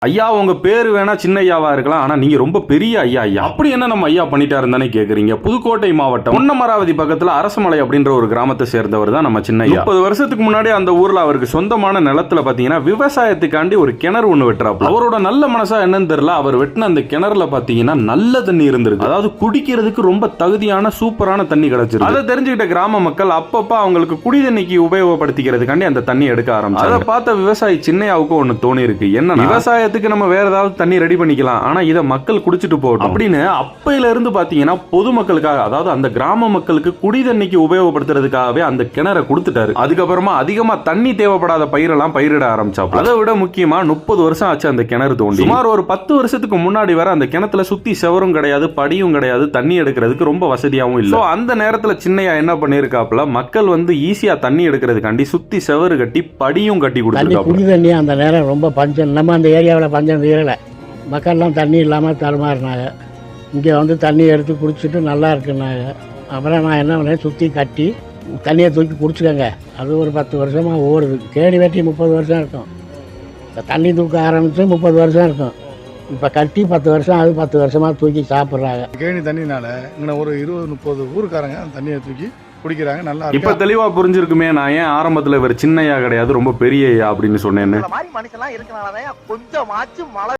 ஐயா உங்க பேரு வேணா சின்ன ஐயாவா இருக்கலாம், ஆனா நீங்க ரொம்ப பெரிய ஐயா. அப்படி என்ன நம்ம ஐயா பண்ணிட்டாருன்னு தானே கேக்குறீங்க. புதுக்கோட்டை மாவட்டம் பொன்னமராவதி பக்கத்துல அரசமலை அப்படின்ற ஒரு கிராமத்தை சேர்ந்தவர் தான் நம்ம சின்ன ஐயா. 30 வருஷத்துக்கு முன்னாடி அந்த ஊர்ல அவருக்கு சொந்தமான நிலத்துல பாத்தீங்கன்னா விவசாயத்துக்காண்டி ஒரு கிணறு ஒண்ணு வெட்டுறாப்ல. அவரோட நல்ல மனசா என்னன்னு தெரியல, அவர் வெட்டின அந்த கிணறுல பாத்தீங்கன்னா நல்ல தண்ணி இருந்திருக்கு. அதாவது குடிக்கிறதுக்கு ரொம்ப தகுதியான சூப்பரான தண்ணி கிடைச்சிருக்கு. அதை தெரிஞ்சுக்கிட்ட கிராம மக்கள் அப்பப்ப அவங்களுக்கு குடி தண்ணிக்கு உபயோகப்படுத்திக்கிறதுக்காண்டி அந்த தண்ணி எடுக்க ஆரம்பிச்சாங்க. அதை பார்த்த விவசாயி சின்னையாவுக்கு ஒண்ணு தோணி இருக்கு, என்ன விவசாயத்துக்கு நம்ம வேற ஏதாவது தண்ணி ரெடி பண்ணிக்கலாம், ஆனா இத மக்கள் குடிச்சிட்டு போகட்டும் அப்படின்னு அப்பையில இருந்து பாத்தீங்கன்னா பொதுமக்களுக்காக, அதாவது அந்த கிராம மக்களுக்கு குடி தண்ணிக்கு உபயோகப்படுத்துறதுக்காகவே அந்த கிணறை கொடுத்துட்டாரு. அதுக்கப்புறமா அதிகமா தண்ணி தேவைப்படாத பயிரெல்லாம் பயிரிட ஆரம்பிச்சாங்க. அதை விட முக்கியமா 30 வருஷம் ஆச்சு அந்த கிணறு தோண்டி. சுமார் ஒரு 10 வருஷத்துக்கு முன்னாடி வர அந்த கிணத்துல சுத்தி செவரும் கிடையாது, படியும் கிடையாது, தண்ணி எடுக்கிறதுக்கு ரொம்ப வசதியாகவும் இல்லை. அந்த நேரத்துல சின்னையா என்ன பண்ணிருக்காப்ல, மக்கள் வந்து ஈஸியா தண்ணி எடுக்கிறதுக்காண்டி சுத்தி செவரு கட்டி படியும் கட்டி கொடுத்துருக்காங்க. குடி தண்ணி அந்த நேரம் ரொம்ப பஞ்சம், நம்ம அந்த ஏரியாவில் பஞ்சம் தீரலை, மக்கள்லாம் தண்ணி இல்லாமல் தடுமாறினாங்க. இங்கே வந்து தண்ணி எடுத்து குடிச்சிட்டு நல்லா இருக்குனாங்க. அப்புறம் நான் என்ன பண்ணேன், சுற்றி கட்டி தண்ணியை தூக்கி குடிச்சுக்கோங்க. அது ஒரு 10 வருஷமாக ஓடுது. கேணி வெட்டி 30 வருஷம் இருக்கும், தண்ணி தூக்க ஆரம்பித்து 30 வருஷம் இருக்கும். இப்போ கட்டி 10 வருஷம், அது 10 வருஷமாக தூக்கி சாப்பிட்றாங்க. கேணி தண்ணினால இங்கே ஒரு 20-30 ஊருக்காரங்க அந்த தண்ணியை தூக்கி குடிக்கிறாங்க. நல்லா இப்ப தெளிவா புரிஞ்சிருக்குமே நான் ஏன் ஆரம்பத்துல இவர் சின்னையா கிடையாது ரொம்ப பெரிய அப்படின்னு சொன்னேன்னு. மனுஷன்லாம் இருக்கனாலதான் கொஞ்சமாச்சும் மழை